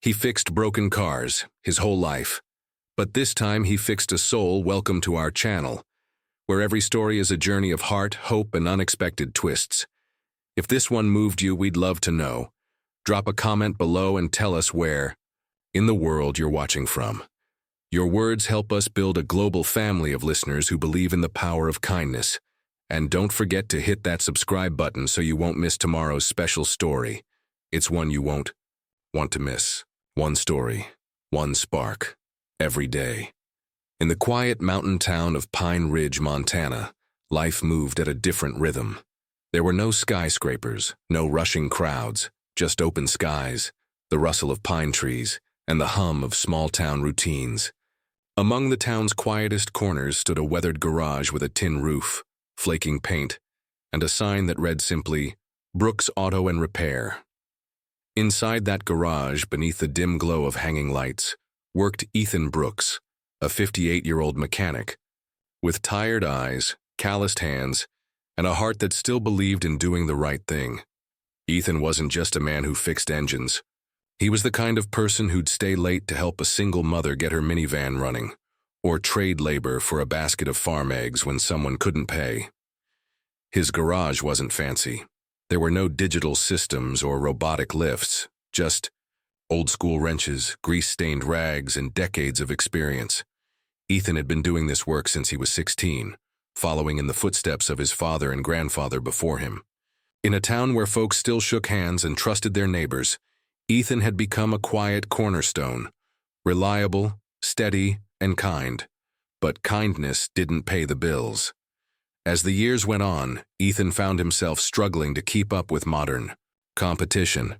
He fixed broken cars, his whole life. But this time he fixed a soul. Welcome to our channel, where every story is a journey of heart, hope, and unexpected twists. If this one moved you, we'd love to know. Drop a comment below and tell us where in the world you're watching from. Your words help us build a global family of listeners who believe in the power of kindness. And don't forget to hit that subscribe button so you won't miss tomorrow's special story. It's one you won't want to miss. One story, one spark, every day. In the quiet mountain town of Pine Ridge, Montana, life moved at a different rhythm. There were no skyscrapers, no rushing crowds, just open skies, the rustle of pine trees, and the hum of small-town routines. Among the town's quietest corners stood a weathered garage with a tin roof, flaking paint, and a sign that read simply, "Brooks Auto and Repair." Inside that garage, beneath the dim glow of hanging lights, worked Ethan Brooks, a 58-year-old mechanic, with tired eyes, calloused hands, and a heart that still believed in doing the right thing. Ethan wasn't just a man who fixed engines. He was the kind of person who'd stay late to help a single mother get her minivan running, or trade labor for a basket of farm eggs when someone couldn't pay. His garage wasn't fancy. There were no digital systems or robotic lifts, just old-school wrenches, grease-stained rags, and decades of experience. Ethan had been doing this work since he was 16, following in the footsteps of his father and grandfather before him. In a town where folks still shook hands and trusted their neighbors, Ethan had become a quiet cornerstone, reliable, steady, and kind. But kindness didn't pay the bills. As the years went on, Ethan found himself struggling to keep up with modern competition.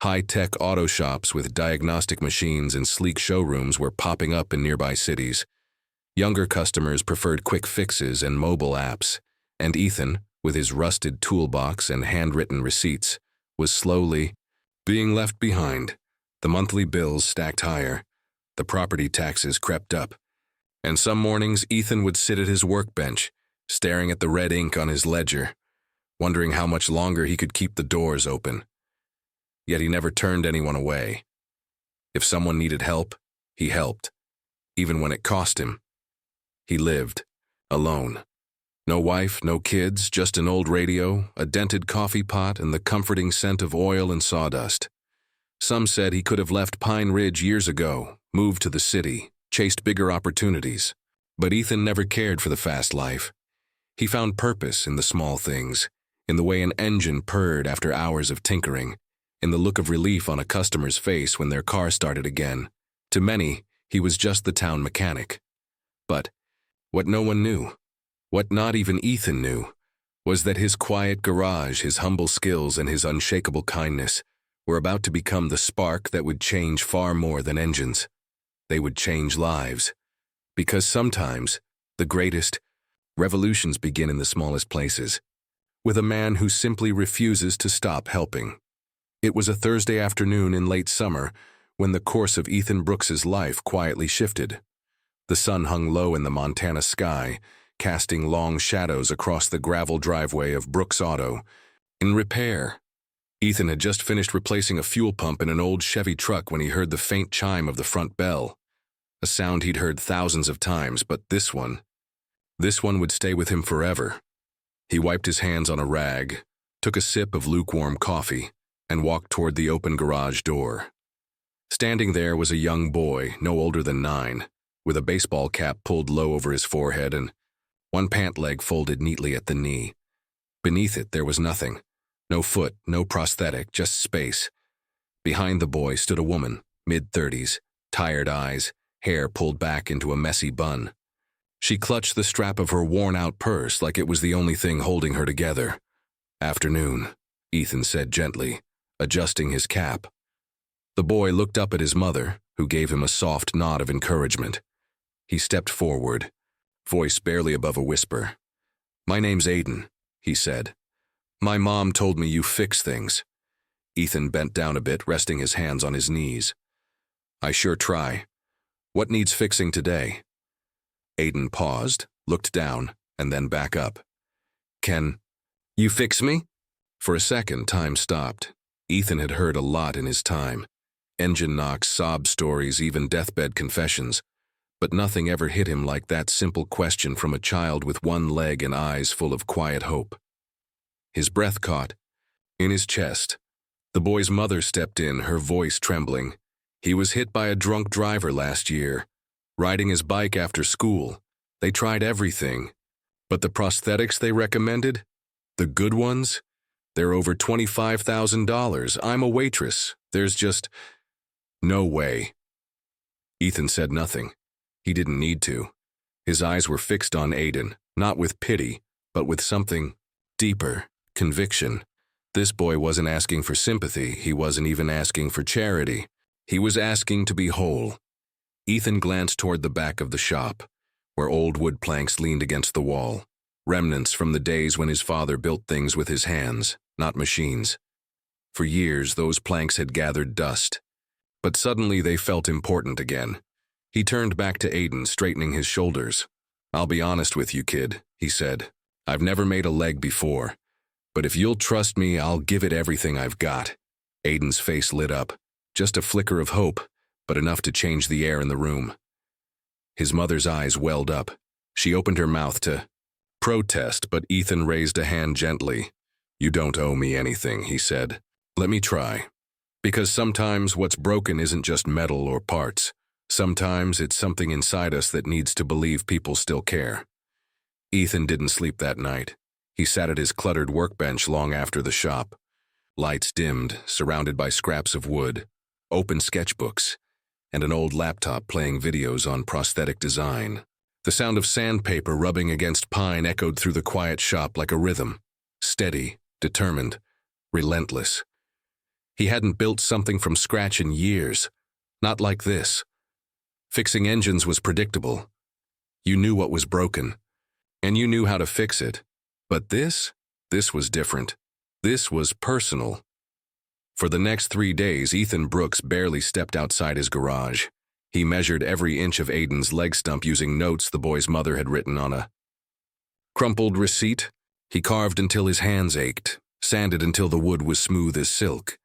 High-tech auto shops with diagnostic machines and sleek showrooms were popping up in nearby cities. Younger customers preferred quick fixes and mobile apps, and Ethan, with his rusted toolbox and handwritten receipts, was slowly being left behind. The monthly bills stacked higher, the property taxes crept up, and some mornings Ethan would sit at his workbench, staring at the red ink on his ledger, wondering how much longer he could keep the doors open. Yet he never turned anyone away. If someone needed help, he helped, even when it cost him. He lived, alone. No wife, no kids, just an old radio, a dented coffee pot, and the comforting scent of oil and sawdust. Some said he could have left Pine Ridge years ago, moved to the city, chased bigger opportunities. But Ethan never cared for the fast life. He found purpose in the small things, in the way an engine purred after hours of tinkering, in the look of relief on a customer's face when their car started again. To many, he was just the town mechanic. But what no one knew, what not even Ethan knew, was that his quiet garage, his humble skills, and his unshakable kindness were about to become the spark that would change far more than engines. They would change lives. Because sometimes, the greatest revolutions begin in the smallest places, with a man who simply refuses to stop helping. It was a Thursday afternoon in late summer when the course of Ethan Brooks's life quietly shifted. The sun hung low in the Montana sky, casting long shadows across the gravel driveway of Brooks Auto. In repair. Ethan had just finished replacing a fuel pump in an old Chevy truck when he heard the faint chime of the front bell, a sound he'd heard thousands of times, but this one would stay with him forever. He wiped his hands on a rag, took a sip of lukewarm coffee, and walked toward the open garage door. Standing there was a young boy, no older than 9, with a baseball cap pulled low over his forehead and one pant leg folded neatly at the knee. Beneath it there was nothing. No foot, no prosthetic, just space. Behind the boy stood a woman, mid-30s, tired eyes, hair pulled back into a messy bun. She clutched the strap of her worn-out purse like it was the only thing holding her together. "Afternoon," Ethan said gently, adjusting his cap. The boy looked up at his mother, who gave him a soft nod of encouragement. He stepped forward, voice barely above a whisper. "My name's Aiden," he said. "My mom told me you fix things." Ethan bent down a bit, resting his hands on his knees. "I sure try. What needs fixing today?" Aiden paused, looked down, and then back up. "Can you fix me?" For a second, time stopped. Ethan had heard a lot in his time. Engine knocks, sob stories, even deathbed confessions. But nothing ever hit him like that simple question from a child with one leg and eyes full of quiet hope. His breath caught in his chest. The boy's mother stepped in, her voice trembling. He was hit by a drunk driver last year, riding his bike after school. They tried everything. But the prosthetics they recommended? The good ones? They're over $25,000. I'm a waitress. There's just no way. Ethan said nothing. He didn't need to. His eyes were fixed on Aiden, not with pity, but with something deeper, conviction. This boy wasn't asking for sympathy. He wasn't even asking for charity. He was asking to be whole. Ethan glanced toward the back of the shop, where old wood planks leaned against the wall, remnants from the days when his father built things with his hands, not machines. For years, those planks had gathered dust, but suddenly they felt important again. He turned back to Aiden, straightening his shoulders. "I'll be honest with you, kid," he said. "I've never made a leg before, but if you'll trust me, I'll give it everything I've got." Aiden's face lit up, just a flicker of hope, but enough to change the air in the room. His mother's eyes welled up. She opened her mouth to protest, but Ethan raised a hand gently. "You don't owe me anything," he said. "Let me try. Because sometimes what's broken isn't just metal or parts. Sometimes it's something inside us that needs to believe people still care." Ethan didn't sleep that night. He sat at his cluttered workbench long after the shop. Lights dimmed, surrounded by scraps of wood, open sketchbooks, and an old laptop playing videos on prosthetic design. The sound of sandpaper rubbing against pine echoed through the quiet shop like a rhythm, steady, determined, relentless. He hadn't built something from scratch in years, not like this. Fixing engines was predictable. You knew what was broken, and you knew how to fix it. But this was different. This was personal. For the next 3 days, Ethan Brooks barely stepped outside his garage. He measured every inch of Aiden's leg stump using notes the boy's mother had written on a crumpled receipt. He carved until his hands ached, sanded until the wood was smooth as silk,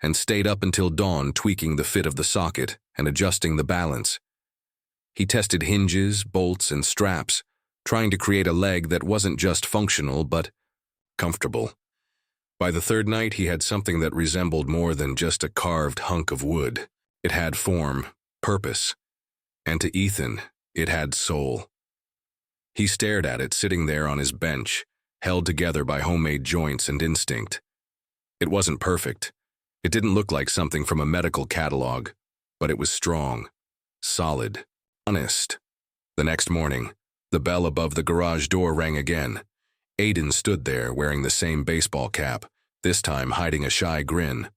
and stayed up until dawn tweaking the fit of the socket and adjusting the balance. He tested hinges, bolts, and straps, trying to create a leg that wasn't just functional but comfortable. By the third night, he had something that resembled more than just a carved hunk of wood. It had form, purpose, and to Ethan, it had soul. He stared at it sitting there on his bench, held together by homemade joints and instinct. It wasn't perfect. It didn't look like something from a medical catalog, but it was strong, solid, honest. The next morning, the bell above the garage door rang again. Aiden stood there wearing the same baseball cap, this time hiding a shy grin.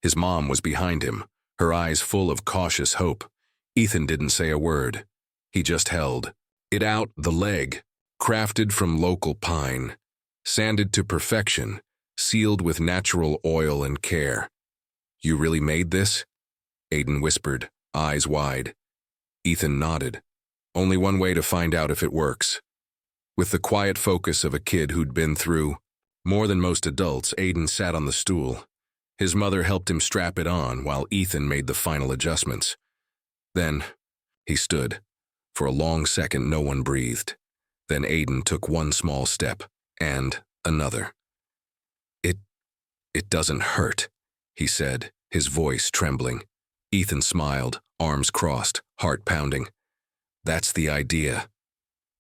His mom was behind him, her eyes full of cautious hope. Ethan didn't say a word. He just held it out, the leg, crafted from local pine, sanded to perfection, sealed with natural oil and care. "You really made this?" Aiden whispered, eyes wide. Ethan nodded. "Only one way to find out if it works." With the quiet focus of a kid who'd been through more than most adults, Aiden sat on the stool. His mother helped him strap it on while Ethan made the final adjustments. Then he stood. For a long second, no one breathed. Then Aiden took one small step, and another. It doesn't hurt," he said, his voice trembling. Ethan smiled, arms crossed, heart pounding. "That's the idea."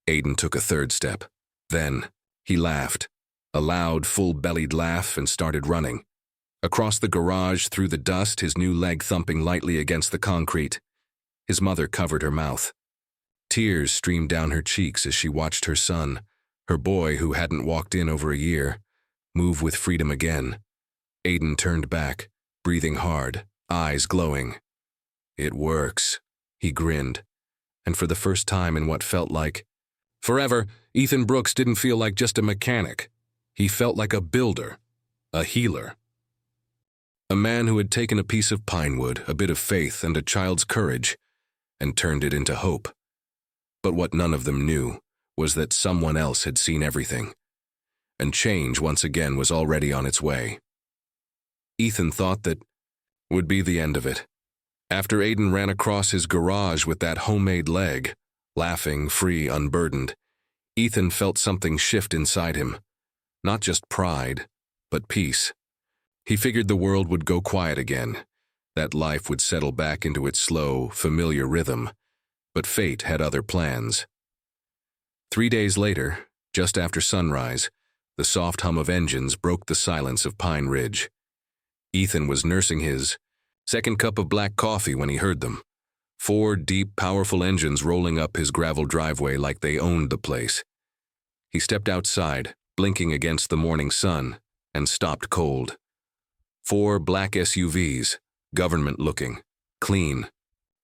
Aiden took a third step. Then he laughed, a loud, full-bellied laugh, and started running. Across the garage, through the dust, his new leg thumping lightly against the concrete. His mother covered her mouth. Tears streamed down her cheeks as she watched her son, her boy who hadn't walked in over a year, move with freedom again. Aiden turned back, breathing hard, eyes glowing. "It works," he grinned. And for the first time in what felt like forever, Ethan Brooks didn't feel like just a mechanic. He felt like a builder, a healer. A man who had taken a piece of pine wood, a bit of faith, and a child's courage, and turned it into hope. But what none of them knew was that someone else had seen everything, and change once again was already on its way. Ethan thought that would be the end of it. After Aiden ran across his garage with that homemade leg, laughing, free, unburdened, Ethan felt something shift inside him. Not just pride, but peace. He figured the world would go quiet again, that life would settle back into its slow, familiar rhythm. But fate had other plans. 3 days later, just after sunrise, the soft hum of engines broke the silence of Pine Ridge. Ethan was nursing his second cup of black coffee when he heard them. 4 deep, powerful engines rolling up his gravel driveway like they owned the place. He stepped outside, blinking against the morning sun, and stopped cold. 4 black SUVs, government-looking, clean,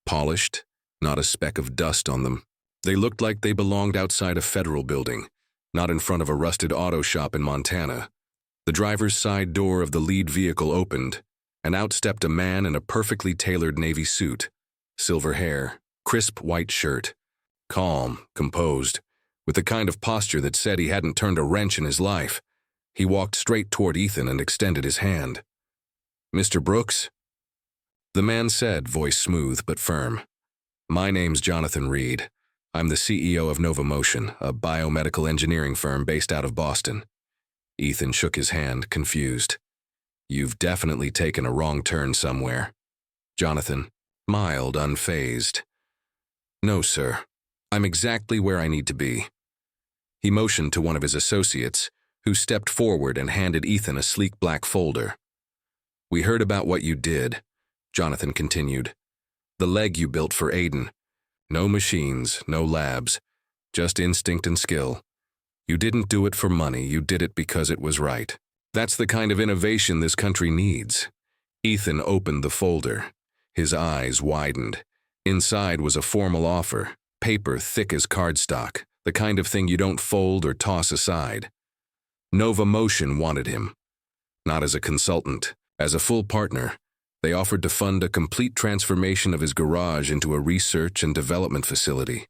polished, not a speck of dust on them. They looked like they belonged outside a federal building, not in front of a rusted auto shop in Montana. The driver's side door of the lead vehicle opened, and out stepped a man in a perfectly tailored navy suit, silver hair, crisp white shirt, calm, composed, with the kind of posture that said he hadn't turned a wrench in his life. He walked straight toward Ethan and extended his hand. "Mr. Brooks?" The man said, voice smooth but firm. "My name's Jonathan Reed. I'm the CEO of Nova Motion, a biomedical engineering firm based out of Boston." Ethan shook his hand, confused. "You've definitely taken a wrong turn somewhere." Jonathan, mild, unfazed. "No, sir. I'm exactly where I need to be." He motioned to one of his associates, who stepped forward and handed Ethan a sleek black folder. "We heard about what you did," Jonathan continued. "The leg you built for Aiden. No machines, no labs, just instinct and skill. You didn't do it for money, you did it because it was right. That's the kind of innovation this country needs." Ethan opened the folder. His eyes widened. Inside was a formal offer, paper thick as cardstock, the kind of thing you don't fold or toss aside. Nova Motion wanted him. Not as a consultant, as a full partner. They offered to fund a complete transformation of his garage into a research and development facility,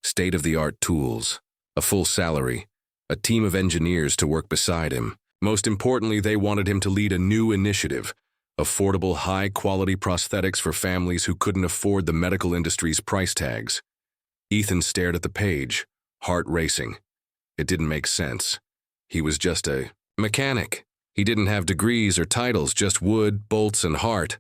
state-of-the-art tools, a full salary, a team of engineers to work beside him. Most importantly, they wanted him to lead a new initiative, affordable, high-quality prosthetics for families who couldn't afford the medical industry's price tags. Ethan stared at the page, heart racing. It didn't make sense. He was just a mechanic. He didn't have degrees or titles, just wood, bolts, and heart.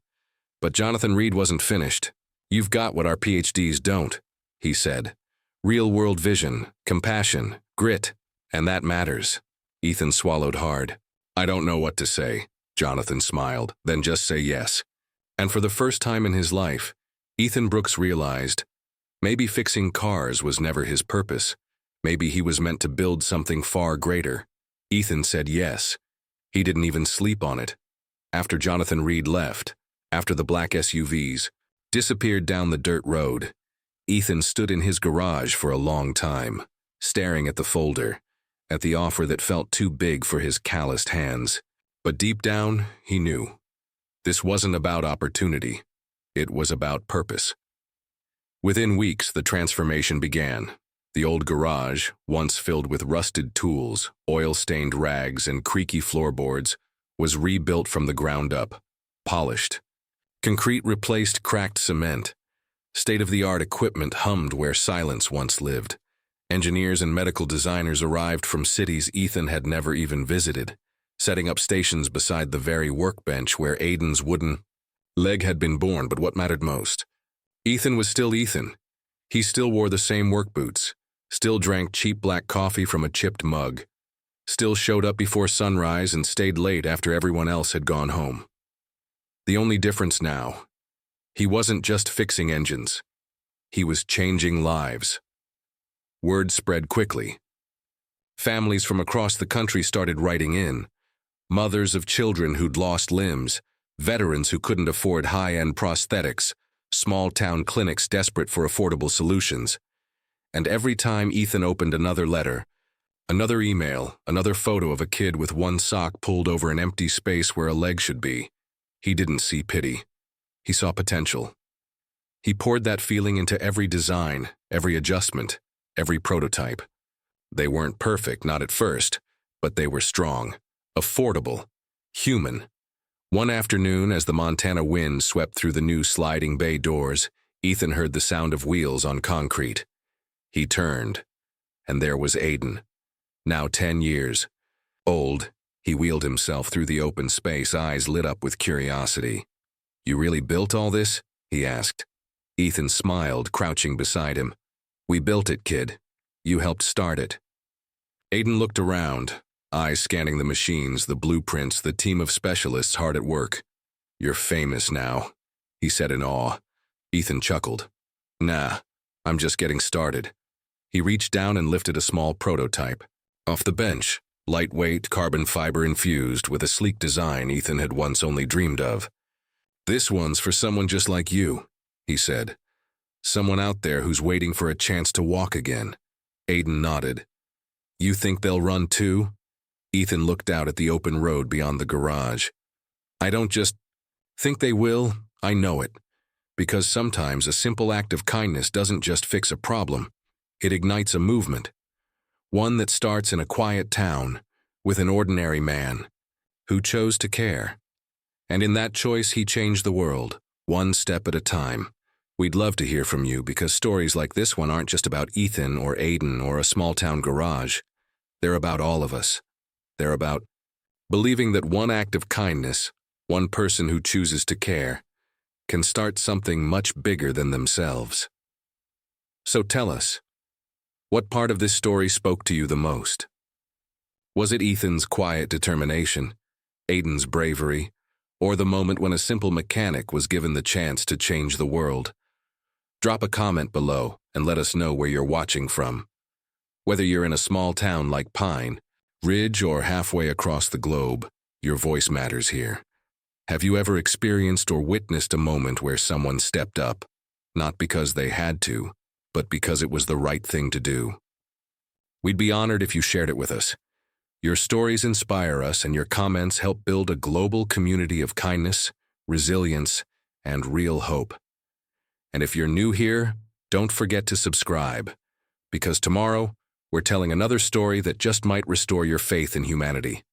But Jonathan Reed wasn't finished. "You've got what our PhDs don't," he said. "Real-world vision, compassion, grit, and that matters." Ethan swallowed hard. "I don't know what to say," Jonathan smiled, "then just say yes." And for the first time in his life, Ethan Brooks realized maybe fixing cars was never his purpose. Maybe he was meant to build something far greater. Ethan said yes. He didn't even sleep on it. After Jonathan Reed left, after the black SUVs disappeared down the dirt road, Ethan stood in his garage for a long time, staring at the folder, at the offer that felt too big for his calloused hands. But deep down, he knew. This wasn't about opportunity. It was about purpose. Within weeks, the transformation began. The old garage, once filled with rusted tools, oil-stained rags, and creaky floorboards, was rebuilt from the ground up, polished. Concrete replaced cracked cement. State-of-the-art equipment hummed where silence once lived. Engineers and medical designers arrived from cities Ethan had never even visited, setting up stations beside the very workbench where Aiden's wooden leg had been born. But what mattered most? Ethan was still Ethan. He still wore the same work boots, still drank cheap black coffee from a chipped mug, still showed up before sunrise and stayed late after everyone else had gone home. The only difference now, he wasn't just fixing engines. He was changing lives. Word spread quickly. Families from across the country started writing in. Mothers of children who'd lost limbs, veterans who couldn't afford high-end prosthetics, small-town clinics desperate for affordable solutions. And every time Ethan opened another letter, another email, another photo of a kid with one sock pulled over an empty space where a leg should be, he didn't see pity. He saw potential. He poured that feeling into every design, every adjustment, every prototype. They weren't perfect, not at first, but they were strong, affordable, human. One afternoon, as the Montana wind swept through the new sliding bay doors, Ethan heard the sound of wheels on concrete. He turned, and there was Aiden. Now 10 years old, he wheeled himself through the open space, eyes lit up with curiosity. "You really built all this?" he asked. Ethan smiled, crouching beside him. "We built it, kid. You helped start it." Aiden looked around, eyes scanning the machines, the blueprints, the team of specialists hard at work. "You're famous now," he said in awe. Ethan chuckled. "Nah, I'm just getting started." He reached down and lifted a small prototype. Off the bench, lightweight, carbon fiber infused, with a sleek design Ethan had once only dreamed of. "This one's for someone just like you," he said. "Someone out there who's waiting for a chance to walk again." Aiden nodded. "You think they'll run too?" Ethan looked out at the open road beyond the garage. "I don't just think they will, I know it. Because sometimes a simple act of kindness doesn't just fix a problem. It ignites a movement. One that starts in a quiet town, with an ordinary man, who chose to care. And in that choice, he changed the world, one step at a time. We'd love to hear from you, because stories like this one aren't just about Ethan or Aiden or a small-town garage. They're about all of us. They're about believing that one act of kindness, one person who chooses to care, can start something much bigger than themselves. So tell us, what part of this story spoke to you the most? Was it Ethan's quiet determination, Aiden's bravery, or the moment when a simple mechanic was given the chance to change the world? Drop a comment below and let us know where you're watching from. Whether you're in a small town like Pine Ridge or halfway across the globe, your voice matters here. Have you ever experienced or witnessed a moment where someone stepped up, not because they had to, but because it was the right thing to do? We'd be honored if you shared it with us. Your stories inspire us, and your comments help build a global community of kindness, resilience, and real hope. And if you're new here, don't forget to subscribe, because tomorrow, we're telling another story that just might restore your faith in humanity.